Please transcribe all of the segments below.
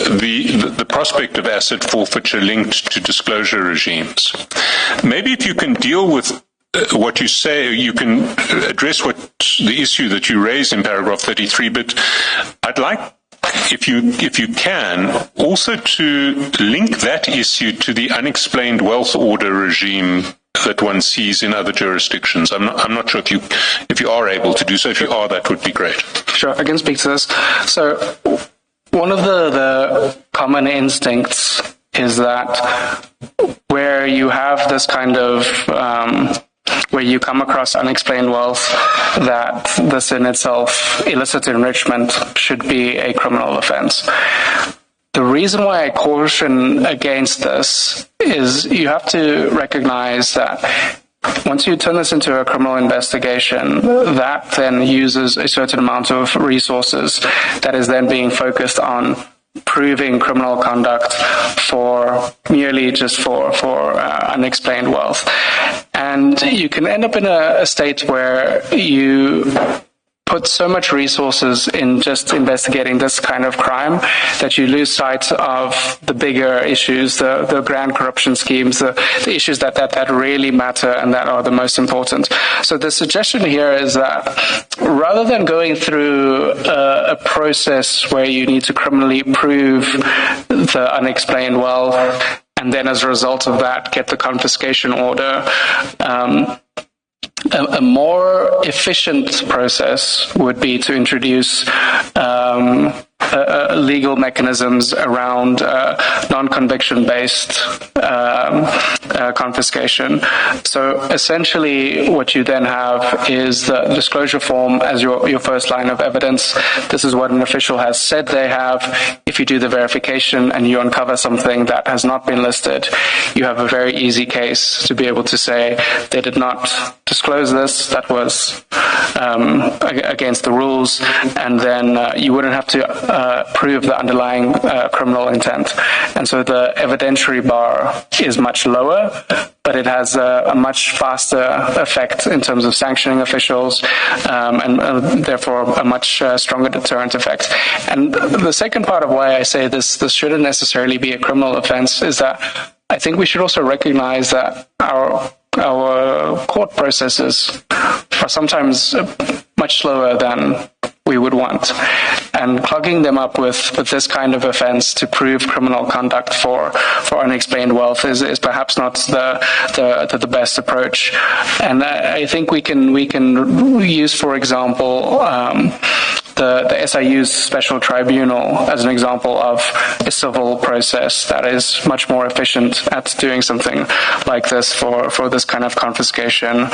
the prospect of asset forfeiture linked to disclosure regimes. Maybe if you can deal with what you say, you can address the issue that you raise in paragraph 33, but I'd like, if you can, also to link that issue to the unexplained wealth order regime that one sees in other jurisdictions. I'm not sure if you are able to do so. If you are, that would be great. Sure, I can speak to this. So one of the common instincts is that where you have this kind of where you come across unexplained wealth, that this in itself, illicit enrichment, should be a criminal offense. The reason why I caution against this is you have to recognize that once you turn this into a criminal investigation, that then uses a certain amount of resources that is then being focused on proving criminal conduct for merely just for unexplained wealth. And you can end up in a state where you put so much resources in just investigating this kind of crime that you lose sight of the bigger issues, the grand corruption schemes, the issues that really matter and that are the most important. So the suggestion here is that rather than going through a process where you need to criminally prove the unexplained wealth and then as a result of that get the confiscation order, a more efficient process would be to introduce legal mechanisms around non-conviction-based confiscation. So essentially what you then have is the disclosure form as your first line of evidence. This is what an official has said they have. If you do the verification and you uncover something that has not been listed, you have a very easy case to be able to say they did not disclose this, that was against the rules, and then you wouldn't have to prove the underlying criminal intent. And so the evidentiary bar is much lower, but it has a much faster effect in terms of sanctioning officials, and therefore a much stronger deterrent effect. And the second part of why I say this shouldn't necessarily be a criminal offense is that I think we should also recognize that our court processes are sometimes much slower than we would want. And clogging them up with this kind of offense to prove criminal conduct for unexplained wealth is perhaps not the best approach. And I think we can use, for example, the SIU's Special Tribunal as an example of a civil process that is much more efficient at doing something like this for this kind of confiscation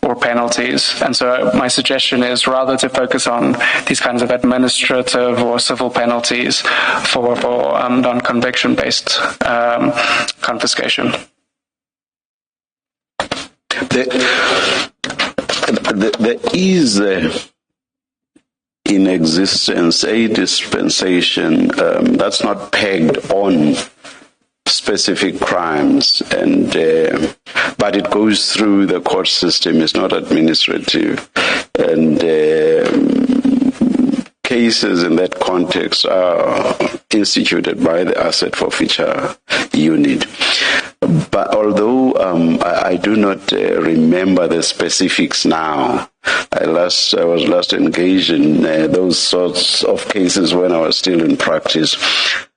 or penalties. And so my suggestion is rather to focus on these kinds of administrative or civil penalties for non-conviction based confiscation. There is in existence a dispensation that's not pegged on specific crimes, and but it goes through the court system. It's not administrative, and cases in that context are instituted by the asset forfeiture unit. But although I do not remember the specifics now, I was last engaged in those sorts of cases when I was still in practice.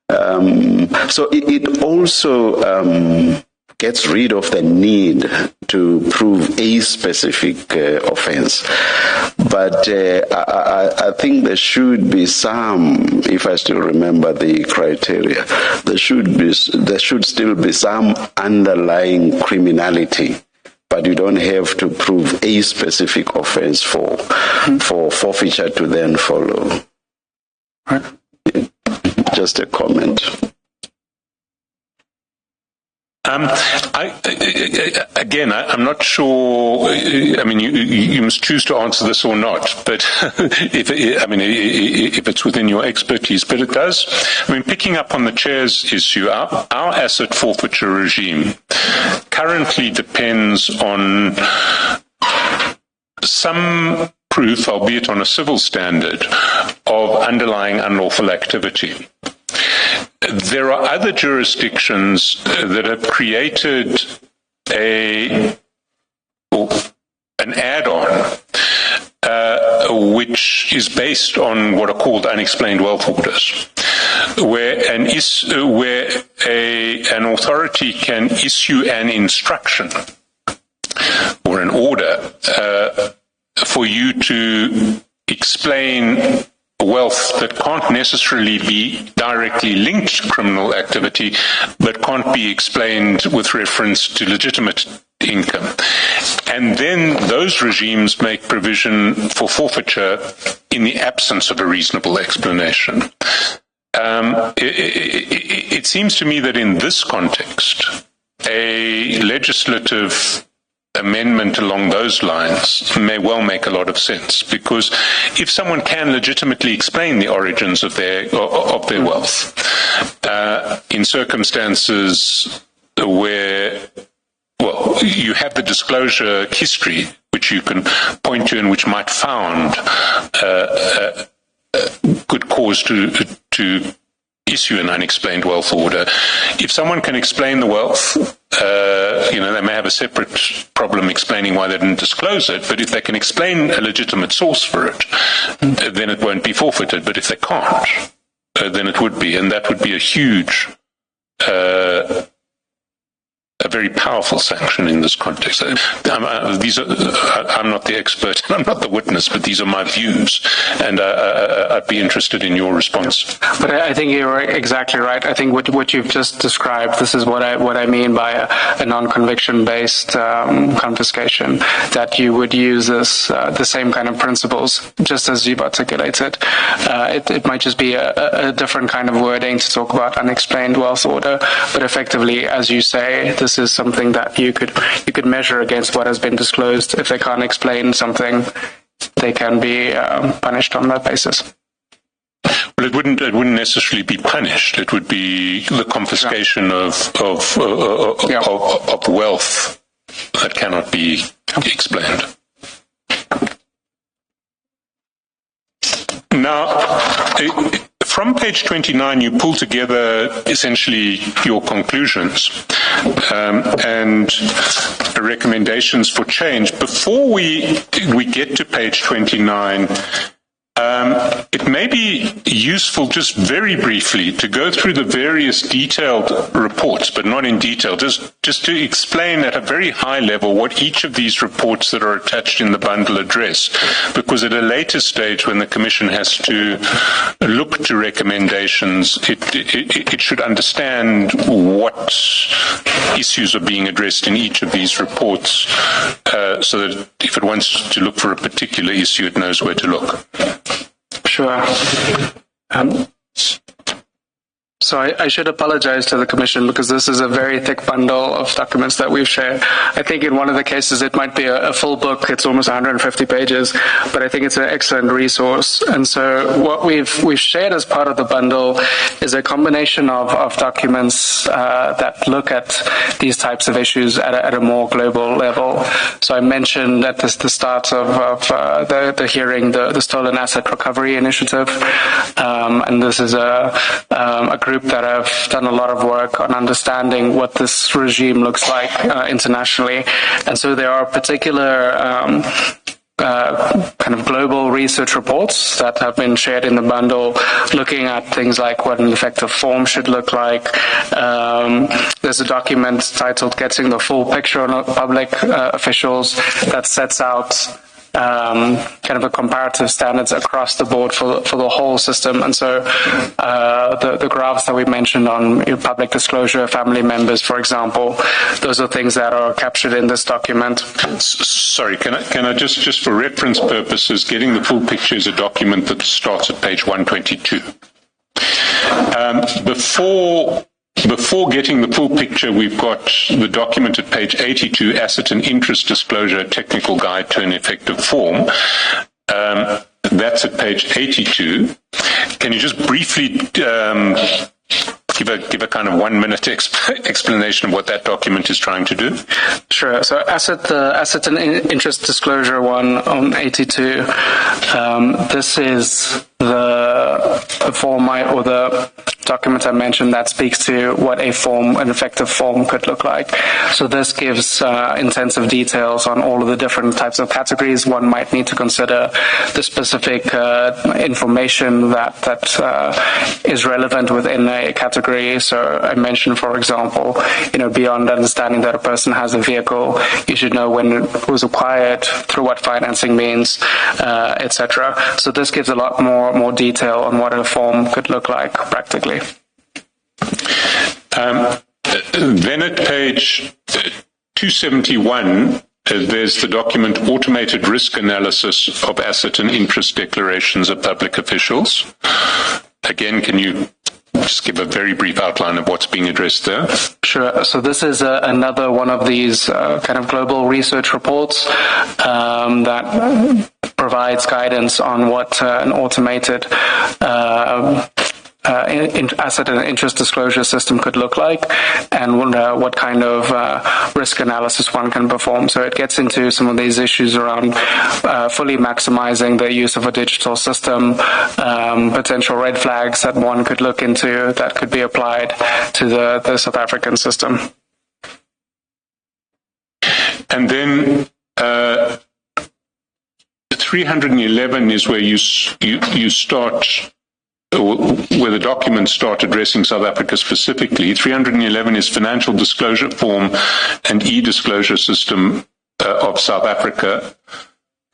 So it also gets rid of the need to prove a specific offense. But I think there should be some, if I still remember the criteria, there should still be some underlying criminality, but you don't have to prove a specific offense for forfeiture to then follow. Right. Just a comment. I'm not sure. I mean, you must choose to answer this or not. But if it's within your expertise, but it does. I mean, picking up on the chair's issue, our asset forfeiture regime currently depends on some proof, albeit on a civil standard, of underlying unlawful activity. there are other jurisdictions that have created an add-on which is based on what are called unexplained wealth orders, where an authority can issue an instruction or an order for you to explain wealth that can't necessarily be directly linked to criminal activity, but can't be explained with reference to legitimate income. And then those regimes make provision for forfeiture in the absence of a reasonable explanation. It seems to me that in this context, a legislative amendment along those lines may well make a lot of sense, because if someone can legitimately explain the origins of their wealth in circumstances where, well, you have the disclosure history which you can point to and which might found good cause to issue an unexplained wealth order. If someone can explain the wealth, they may have a separate problem explaining why they didn't disclose it, but if they can explain a legitimate source for it, then it won't be forfeited. But if they can't, then it would be, and that would be a huge, a very powerful sanction in this context. I'm not the expert, I'm not the witness, but these are my views, and I'd be interested in your response. But I think you're exactly right. I think what you've just described, this is what I mean by a non-conviction-based confiscation, that you would use the same kind of principles, just as you've articulated. It might just be a different kind of wording to talk about unexplained wealth order, but effectively, as you say, this is something that you could measure against what has been disclosed. If they can't explain something, they can be punished on that basis. Well, it wouldn't necessarily be punished. It would be the confiscation of wealth that cannot be explained. Now, from page 29, you pull together essentially your conclusions and recommendations for change. Before we get to page 29, it may be useful just very briefly to go through the various detailed reports, but not in detail, just to explain at a very high level what each of these reports that are attached in the bundle address, because at a later stage when the Commission has to look to recommendations, it should understand what issues are being addressed in each of these reports, so that if it wants to look for a particular issue, it knows where to look. Sure. So I should apologize to the Commission because this is a very thick bundle of documents that we've shared. I think in one of the cases it might be a full book. It's almost 150 pages, but I think it's an excellent resource. And so what we've shared as part of the bundle is a combination of documents that look at these types of issues at a more global level. So I mentioned at the start of the hearing the Stolen Asset Recovery Initiative, and this is a group that have done a lot of work on understanding what this regime looks like internationally. And so there are particular kind of global research reports that have been shared in the bundle, looking at things like what an effective form should look like. There's a document titled Getting the Full Picture on Public Officials that sets out kind of a comparative standards across the board for the whole system. And so the graphs that we mentioned on public disclosure, family members, for example, those are things that are captured in this document. Sorry, can I just for reference purposes, Getting the Full Picture is a document that starts at page 122. Before getting the full picture, we've got the document at page 82, Asset and Interest Disclosure, Technical Guide to an Effective Form. That's at page 82. Can you just briefly give a kind of 1 minute explanation of what that document is trying to do? Sure. So asset and interest disclosure one on 82. This is the form or the document I mentioned that speaks to what an effective form could look like. So this gives intensive details on all of the different types of categories one might need to consider, the specific information that is relevant within a category. So I mentioned, for example, beyond understanding that a person has a vehicle, you should know when it was acquired, through what financing means, etc. So this gives a lot more detail on what a form could look like practically. Then at page 271, there's the document Automated Risk Analysis of Asset and Interest Declarations of Public Officials. Again, can you just give a very brief outline of what's being addressed there? Sure. So this is another one of these kind of global research reports that provides guidance on what an automated asset and interest disclosure system could look like, and what kind of risk analysis one can perform. So it gets into some of these issues around fully maximizing the use of a digital system, potential red flags that one could look into that could be applied to the South African system. And then 311 is where you start, where the documents start addressing South Africa specifically. 311 is Financial Disclosure Form and E-Disclosure System of South Africa.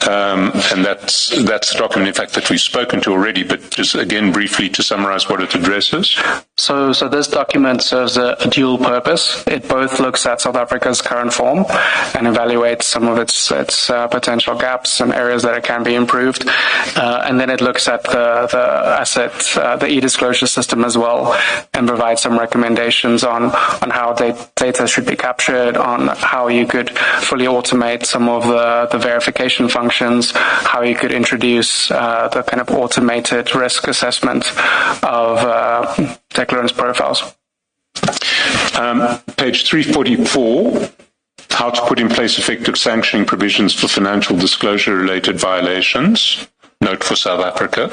And that's the document, in fact, that we've spoken to already, but just again briefly to summarize what it addresses. So this document serves a dual purpose. It both looks at South Africa's current form and evaluates some of its potential gaps and areas that it can be improved. And then it looks at the e-disclosure system as well, and provides some recommendations on how data should be captured, on how you could fully automate some of the verification functions, how you could introduce the kind of automated risk assessment of declarants' profiles. Page 344, how to put in place effective sanctioning provisions for financial disclosure-related violations. Note for South Africa.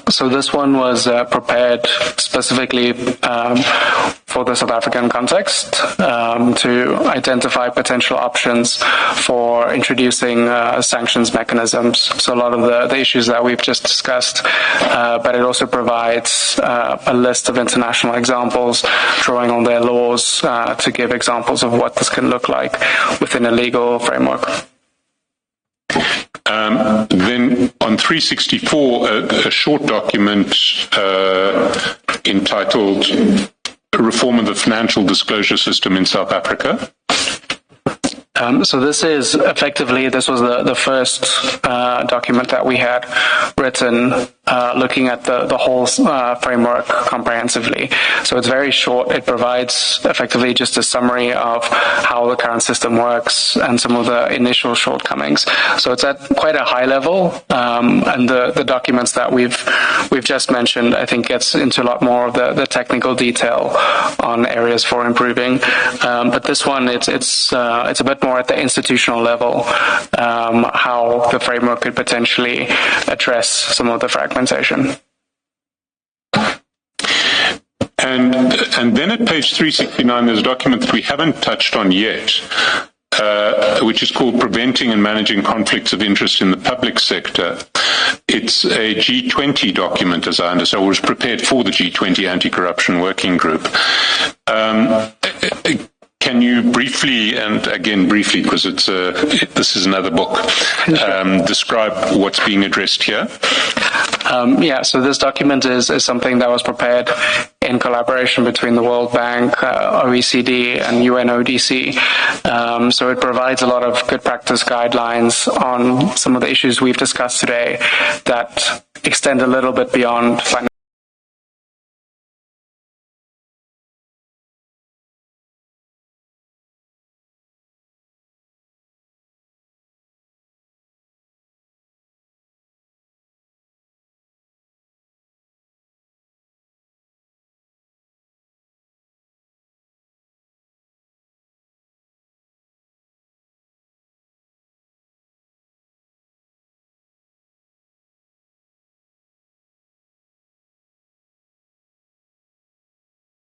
So this one was prepared specifically for the South African context to identify potential options for introducing sanctions mechanisms. So a lot of the issues that we've just discussed, but it also provides a list of international examples, drawing on their laws to give examples of what this can look like within a legal framework. Then on 364, a short document entitled Reform of the Financial Disclosure System in South Africa. So this was the first document that we had written looking at the whole framework comprehensively. So it's very short. It provides effectively just a summary of how the current system works and some of the initial shortcomings. So it's at quite a high level, and the documents that we've just mentioned, I think, gets into a lot more of the technical detail on areas for improving. But this one, it's a bit more at the institutional level, how the framework could potentially address some of the fragmentation. And then at page 369, there's a document that we haven't touched on yet, which is called Preventing and Managing Conflicts of Interest in the Public Sector. It's a G20 document, as I understand. It was prepared for the G20 Anti-Corruption Working Group. Can you briefly, and again briefly because this is another book, describe what's being addressed here? So this document is something that was prepared in collaboration between the World Bank, OECD, and UNODC. So it provides a lot of good practice guidelines on some of the issues we've discussed today that extend a little bit beyond financial